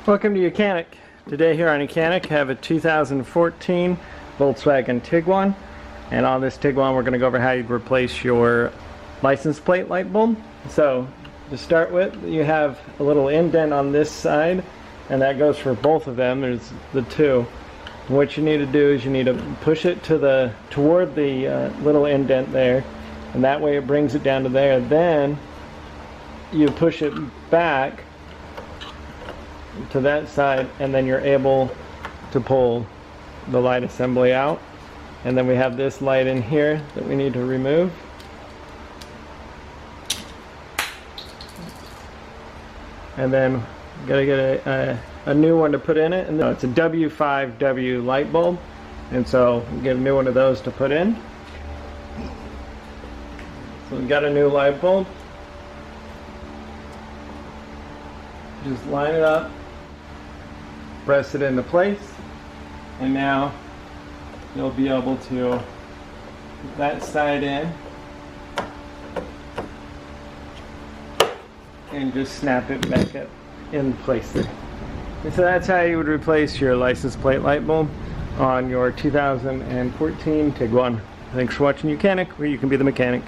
Welcome to YOUCANIC. Today here on YOUCANIC I have a 2014 Volkswagen Tiguan, and on this Tiguan we're going to go over how you'd replace your license plate light bulb. So to start with, you have a little indent on this side, and that goes for both of them. There's the two. And what you need to do is you need to push it to toward the little indent there, and that way it brings it down to there. Then you push it back to that side, and then you're able to pull the light assembly out. And then we have this light in here that we need to remove. And then gotta get a new one to put in it, and it's a W5W light bulb, and so we get a new one of those to put in. So we've got a new light bulb. Just line it up, press it into place, and now you'll be able to put that side in and just snap it back up in place there. And so that's how you would replace your license plate light bulb on your 2014 Tiguan. Thanks for watching YOUCANIC, where you can be the mechanic.